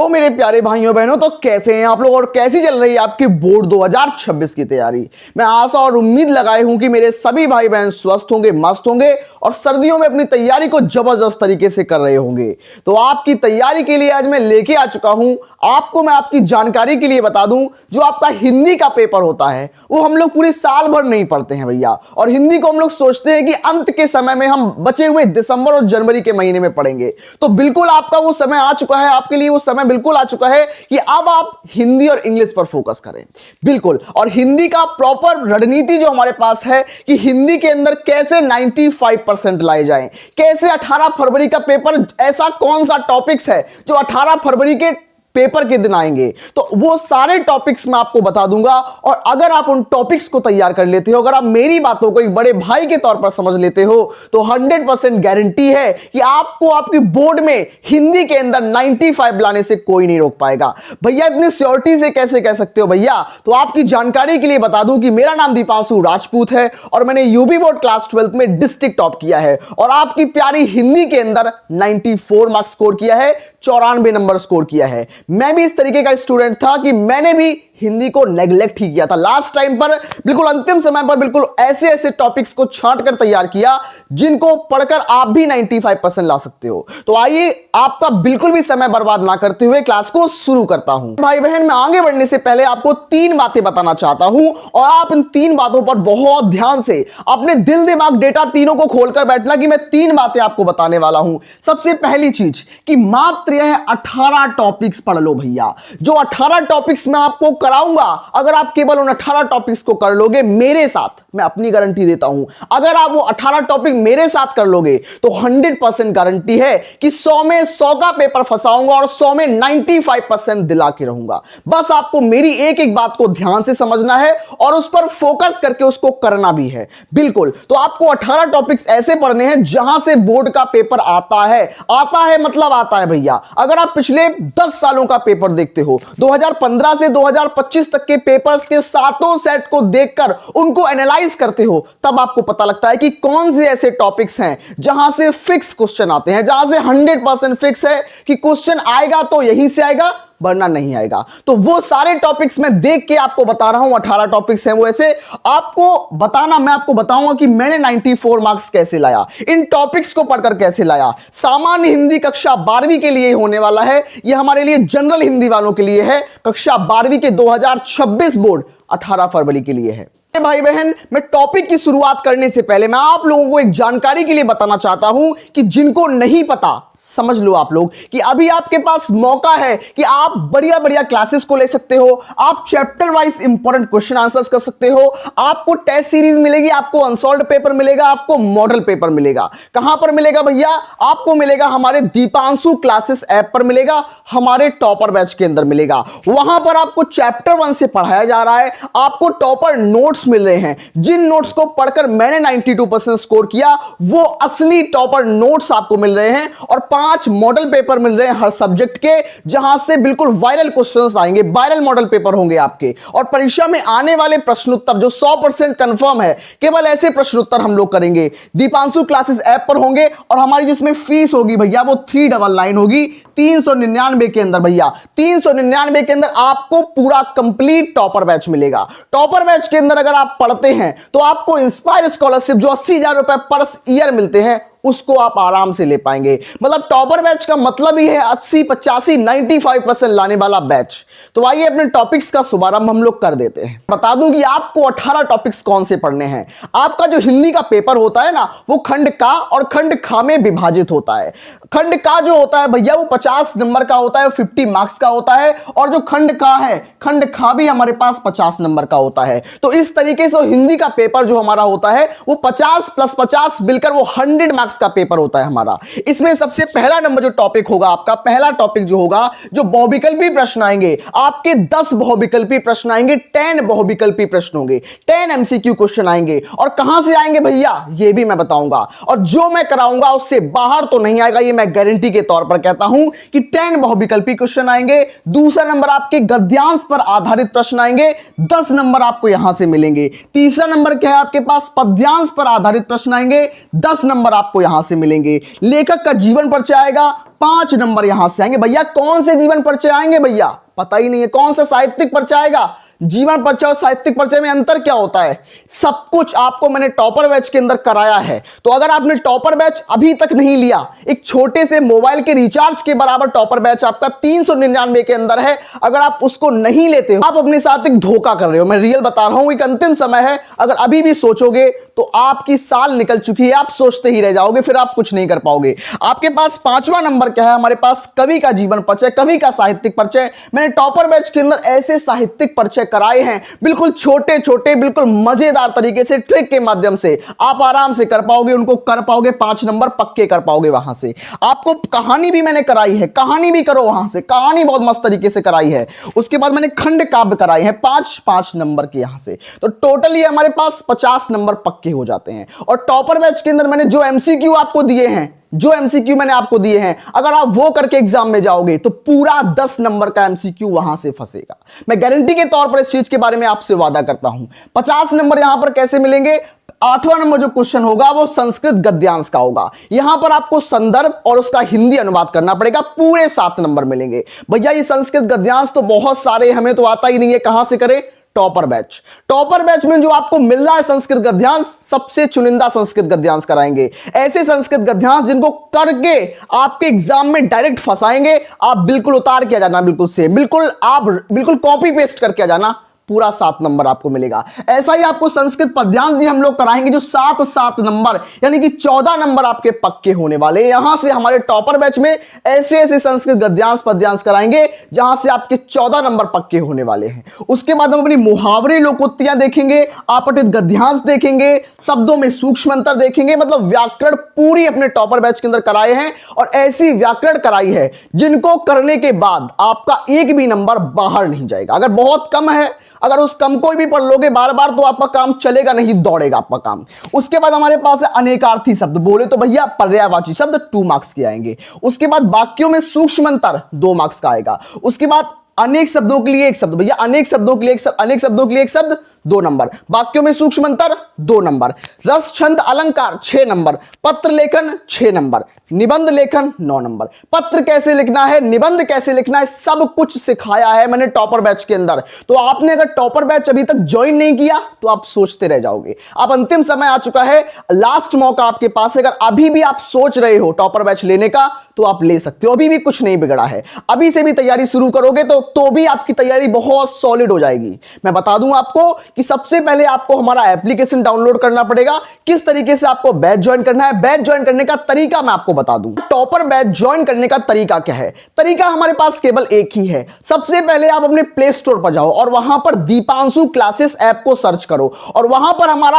Hello मेरे प्यारे भाइयों बहनों, तो कैसे हैं आप लोग और कैसी चल रही है आपकी बोर्ड 2026 की तैयारी। मैं आशा और उम्मीद लगाए हूं कि मेरे सभी भाई बहन स्वस्थ होंगे, मस्त होंगे और सर्दियों में अपनी तैयारी को जबरदस्त तरीके से कर रहे होंगे। तो आपकी तैयारी के लिए आज मैं लेके आ चुका हूं। आपको मैं आपकी जानकारी के लिए बता दूं, जो आपका हिंदी का पेपर होता है वो हम लोग पूरे साल भर नहीं पढ़ते हैं भैया, और हिंदी को हम लोग सोचते हैं कि अंत के समय में हम बचे हुए दिसंबर और जनवरी के महीने में पढ़ेंगे। तो बिल्कुल आपका वो समय आ चुका है, आपके लिए वो समय बिल्कुल आ चुका है कि अब आप हिंदी और इंग्लिश पर फोकस करें। बिल्कुल, और हिंदी का प्रॉपर रणनीति जो हमारे पास है कि हिंदी के अंदर कैसे 95% लाए जाएं, कैसे 18 फरवरी का पेपर, ऐसा कौन सा टॉपिक्स है जो 18 फरवरी के पेपर के दिन आएंगे, तो वो सारे टॉपिक्स मैं आपको बता दूंगा। और अगर आप उन टॉपिक्स को तैयार कर लेते हो, अगर आप मेरी बातों को एक बड़े भाई के तौर पर समझ लेते हो, तो 100% गारंटी है कि आपको आपकी बोर्ड में हिंदी के अंदर 95 लाने से कोई नहीं रोक पाएगा। भैया इतनी श्योरिटी से कैसे कह सकते हो भैया? तो आपकी जानकारी के लिए बता दूं कि मेरा नाम दीपांशु राजपूत है और मैंने यूपी बोर्ड क्लास 12 में डिस्ट्रिक्ट टॉप किया है और आपकी प्यारी हिंदी के अंदर 94 मार्क्स स्कोर किया है, 94 नंबर स्कोर किया है। मैं भी इस तरीके का स्टूडेंट था कि मैंने भी हिंदी को नेग्लेक्ट ही किया था लास्ट टाइम पर, बिल्कुल अंतिम समय पर बिल्कुल ऐसे ऐसे टॉपिक्स को छांट कर तैयार किया जिनको पढ़कर आप भी 95% ला सकते हो। तो आइए आपका बिल्कुल भी समय बर्बाद ना करते हुए क्लास को शुरू करता हूं। भाई बहन, मैं आगे बढ़ने से पहले आपको 3 बातें बताना चाहता हूं और आप इन 3 बातों पर बहुत ध्यान से अपने दिल दिमाग डेटा तीनों को खोलकर बैठना कि मैं 3 बातें आपको बताने वाला हूं। सबसे पहली चीज कि मात्र यह 18 टॉपिक्स पढ़ लो भैया। जो 18 टॉपिक्स मैं आपको कराऊंगा, अगर आप केवल उन 18 टॉपिक्स को कर लोगे मेरे साथ, मैं अपनी गारंटी देता हूं, अगर आप वो 18 टॉपिक मेरे साथ कर लोगे तो 100% गारंटी है कि 100 में 100 का पेपर फंसाऊंगा और 100 में 95% दिला के रहूंगा। बस आपको मेरी एक एक बात को ध्यान से समझना है और उस पर फोकस करके उसको करना भी है। बिल्कुल, तो आपको 18 टॉपिक्स ऐसे पढ़ने हैं जहां से बोर्ड का पेपर आता है मतलब आता है भैया। अगर आप पिछले 10 सालों का पेपर देखते हो, 2015 से 2025 तक के पेपर्स के सातों सेट को देखकर उनको एनालाइज करते हो, तब आपको पता लगता है कि कौन से ऐसे टॉपिक्स हैं जहां से फिक्स क्वेश्चन आते हैं, जहां से 100% फिक्स है कि क्वेश्चन आएगा तो यहीं से आएगा वरना नहीं आएगा। तो वो सारे टॉपिक्स मैं देख के आपको बता रहा हूं। 18 टॉपिक्स हैं वो ऐसे, आपको बताना, मैं आपको बताऊंगा कि मैंने 94 मार्क्स कैसे लाया, इन टॉपिक्स को पढ़कर कैसे लाया। सामान्य हिंदी कक्षा 12वीं के लिए होने वाला है, यह हमारे लिए जनरल हिंदी वालों के लिए है। कक्षा 12वीं के 2026 बोर्ड 18 फरवरी के लिए है। भाई बहन, मैं टॉपिक की शुरुआत करने से पहले मैं आप लोगों को एक जानकारी के लिए बताना चाहता हूं कि जिनको नहीं पता, समझ लो आप लोग कि अभी आपके पास मौका है कि आप बढ़िया बढ़िया क्लासेस को ले सकते हो, आप chapter wise important question answers कर सकते हो, आपको टेस्ट सीरीज मिलेगी, आपको अनसॉल्व्ड पेपर मिलेगा, आपको मॉडल पेपर मिलेगा। कहां पर मिलेगा भैया? आपको मिलेगा हमारे दीपांशु क्लासेस ऐप पर मिलेगा, हमारे टॉपर बैच के अंदर मिलेगा। वहां पर आपको चैप्टर 1 से पढ़ाया जा रहा है, आपको टॉपर नोट्स मिल रहे हैं। जिन नोट्स को पढ़कर मैंने 92% स्कोर किया, वो असली टॉपर नोट्स आपको मिल रहे हैं और 5 मॉडल पेपर मिल रहे हैं हर सब्जेक्ट के, जहां से बिल्कुल वायरल क्वेश्चंस आएंगे, वायरल मॉडल पेपर होंगे आपके। और परीक्षा में आने वाले प्रश्न उत्तर जो 100% कंफर्म है, केवल ऐसे प्रश्न उत्तर हम लोग करेंगे, दीपांशु क्लासेस ऐप पर होंगे। और हमारी जिसमें फीस होगी भैया वो 399 होगी, 399 के अंदर भैया, 399 के अंदर आपको पूरा कंप्लीट टॉपर बैच मिलेगा। टॉपर बैच के अंदर अगर आप पढ़ते हैं तो आपको इंस्पायर स्कॉलरशिप जो 80,000 रुपए पर ईयर मिलते हैं उसको आप आराम से ले पाएंगे। मतलब टॉपर बैच का मतलब ही है 80, 85, 95% लाने वाला बैच। तो आइए अपने टॉपिक्स का शुभारंभ हम लोग कर देते हैं। बता दूं कि आपको 18 टॉपिक्स कौन से पढ़ने हैं। आपका जो हिंदी का पेपर होता है ना, वो खंड का और खंड खा में विभाजित होता है। खंड का जो होता है भैया वो 50 नंबर का होता है, 50 मार्क्स का होता है, और जो खंड का है, खंड खा भी हमारे पास 50 नंबर का होता है। तो इस तरीके से हिंदी का पेपर जो हमारा होता है वो 50 + 50 मिलकर वो 100 मार्क्स का पेपर होता है हमारा। इसमें सबसे पहला नंबर जो टॉपिक होगा आपका, पहला टॉपिक जो होगा, जो बहुविकल्पी प्रश्न आएंगे आपके, 10 बहुविकल्पी प्रश्न आएंगे, 10 बहुविकल्पी प्रश्न होंगे, 10 एमसीक्यू क्वेश्चन आएंगे। और कहां से आएंगे भैया ये भी मैं बताऊंगा, और जो मैं कराऊंगा उससे बाहर तो नहीं आएगा, ये मैं गारंटी के तौर पर कहता हूं कि 10 बहुविकल्पी क्वेश्चन आएंगे। दूसरा नंबर आपके गद्यांश पर आधारित प्रश्न आएंगे, 10 नंबर आपको यहां से मिलेंगे। तीसरा नंबर क्या है आपके पास, पद्यांश पर आधारित प्रश्न आएंगे, 10 नंबर आपको यहां से मिलेंगे। लेखक का जीवन परिचय आएगा, 5 नंबर यहां से आएंगे। भैया कौन से जीवन परिचय आएंगे, भैया पता ही नहीं है। कौन सा साहित्यिक परिचय आएगा? जीवन परिचय और साहित्यिक परिचय में अंतर क्या होता है? सब कुछ आपको मैंने टॉपर बैच के अंदर कराया है। तो अगर आपने टॉपर बैच अभी तक नहीं लिया, एक छोटे से मोबाइल के रिचार्ज के बराबर टॉपर बैच आपका 399 के अंदर है। अगर आप उसको नहीं लेते हो, आप अपने साथ एक धोखा कर रहे हो। मैं रियल बता रहा हूं, एक अंतिम समय है। अगर अभी भी सोचोगे तो आपकी साल निकल चुकी है, आप सोचते ही रह जाओगे, फिर आप कुछ नहीं कर पाओगे। आपके पास 5वां नंबर क्या है? हमारे पास कवि का जीवन परिचय, कवि का साहित्यिक परिचय। मैंने टॉपर बैच के अंदर ऐसे साहित्यिक परिचय कराए हैं, बिल्कुल छोटे छोटे, बिल्कुल मजेदार तरीके से, ट्रिक के माध्यम से आप आराम से कर पाओगे, उनको कर पाओगे, 5 नंबर पक्के कर पाओगे। वहां से आपको कहानी भी मैंने कराई है, कहानी भी करो वहां से, कहानी बहुत मस्त तरीके से कराई है। उसके बाद मैंने खंड काव्य कराए हैं 5-5 नंबर के यहां से। तो टोटली हमारे पास 50 नंबर पक्के हो जाते हैं। और टॉपर बैच के अंदर मैंने जो एमसीक्यू आपको दिए हैं, जो एमसीक्यू मैंने आपको दिए हैं, अगर आप वो करके एग्जाम में जाओगे तो पूरा 10 नंबर का एमसीक्यू वहां से फंसेगा। मैं गारंटी के तौर पर इस चीज के बारे में आपसे वादा करता हूं। 50 नंबर यहां पर कैसे मिलेंगे? 8वां नंबर जो क्वेश्चन होगा वो संस्कृत गद्यांश का होगा। यहां पर आपको संदर्भ और उसका हिंदी अनुवाद करना पड़ेगा, पूरे 7 नंबर मिलेंगे। भैया ये संस्कृत गद्यांश तो बहुत सारे, हमें तो आता ही नहीं है, कहां से करें? Topper batch. टॉपर बैच में जो आपको मिल रहा है संस्कृत गद्यांश, सबसे चुनिंदा संस्कृत गद्यांश कराएंगे। ऐसे संस्कृत गद्यांश जिनको करके आपके एग्जाम में डायरेक्ट फंसाएंगे। आप बिल्कुल उतार के आ जाना, बिल्कुल सेम, बिल्कुल आप बिल्कुल कॉपी पेस्ट करके आ जाना, पूरा 7 नंबर आपको मिलेगा। ऐसा ही आपको संस्कृत पद्यांश भी हम लोग कराएंगे, जो 7-7 नंबर, यानी कि 14 नंबर आपके पक्के होने वाले। यहां से हमारे टॉपर बैच में ऐसे ऐसे संस्कृत गद्यांश पद्यांश कराएंगे जहां से आपके 14 नंबर पक्के होने वाले हैं। उसके बाद हम अपनी मुहावरे लोकोक्तियां देखेंगे, आपठित गद्यांश देखेंगे, शब्दों में सूक्ष्म अंतर देखेंगे। मतलब व्याकरण पूरी अपने टॉपर बैच के अंदर कराए हैं, और ऐसी व्याकरण कराई है जिनको करने के बाद आपका एक भी नंबर बाहर नहीं जाएगा। अगर बहुत कम है, अगर उस कम को भी पढ़ लोगे बार बार, तो आपका काम चलेगा नहीं, दौड़ेगा आपका काम। उसके बाद हमारे पास है अनेकार्थी शब्द। बोले तो भैया पर्यायवाची शब्द 2 मार्क्स के आएंगे। उसके बाद वाक्यों में सूक्ष्म अंतर 2 मार्क्स का आएगा। उसके बाद अनेक शब्दों के लिए एक शब्द। भैया अनेक शब्दों के लिए एक शब्द, अनेक शब्दों के लिए एक शब्द 2 नंबर। वाक्यों में सूक्ष्म अंतर 2 नंबर। रस छंद अलंकार 6 नंबर। पत्र लेखन 6 नंबर। निबंध लेखन 9 नंबर। पत्र कैसे लिखना है, निबंध कैसे लिखना है, सब कुछ सिखाया है मैंने टॉपर बैच के अंदर। तो आपने अगर टॉपर बैच अभी तक ज्वाइन नहीं किया तो आप सोचते रह जाओगे। अब अंतिम समय आ चुका है, लास्ट मौका आपके पास है। अगर अभी भी आप सोच रहे हो टॉपर बैच लेने का, तो आप ले सकते हो, अभी भी कुछ नहीं बिगड़ा है। अभी से भी तैयारी शुरू करोगे तो भी आपकी तैयारी बहुत सॉलिड हो जाएगी। मैं बता दूं आपको कि सबसे पहले आपको हमारा एप्लीकेशन डाउनलोड करना पड़ेगा। किस तरीके से आपको बैच ज्वाइन करना है, बैच ज्वाइन करने का तरीका मैं आपको बता दूं। टॉपर बैच ज्वाइन करने का तरीका क्या है? तरीका हमारे पास केवल एक ही है। सबसे पहले आप अपने प्ले स्टोर पर जाओ और वहां पर दीपांशु क्लासेस ऐप को सर्च करो, और वहां पर हमारा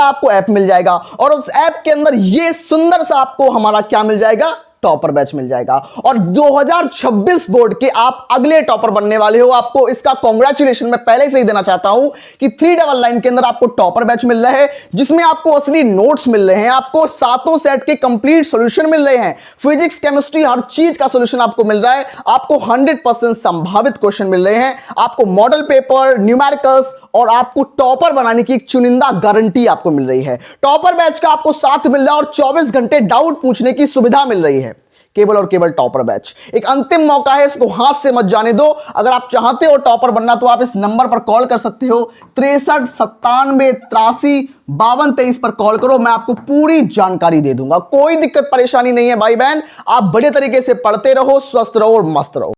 आपको ऐप मिल जाएगा। और उस ऐप के अंदर ये सुंदर सा आपको हमारा क्या मिल जाएगा? टॉपर बैच मिल जाएगा। और 2026 बोर्ड के आप अगले टॉपर बनने वाले हो। आपको इसका कांग्रेचुलेशन मैं पहले से ही देना चाहता हूं कि 399 के अंदर आपको टॉपर बैच मिल रहा है, जिसमें आपको असली नोट्स मिल रहे हैं, आपको 7 सेट के कंप्लीट सॉल्यूशन मिल रहे हैं, फिजिक्स केमिस्ट्री हर चीज का सॉल्यूशन आपको मिल रहा है, आपको 100% संभावित क्वेश्चन मिल रहे हैं, आपको मॉडल पेपर, न्यूमेरिकल्स, और आपको टॉपर बनाने की एक चुनिंदा गारंटी आपको मिल रही है। टॉपर बैच का आपको साथ मिल रहा है और 24 घंटे डाउट पूछने की सुविधा मिल रही है, केवल और केवल टॉपर बैच। एक अंतिम मौका है, इसको हाथ से मत जाने दो। अगर आप चाहते हो टॉपर बनना तो आप इस नंबर पर कॉल कर सकते हो, 63 97 83 52 23 पर कॉल करो। मैं आपको पूरी जानकारी दे दूंगा, कोई दिक्कत परेशानी नहीं है भाई बहन। आप बड़े तरीके से पढ़ते रहो, स्वस्थ रहो और मस्त रहो।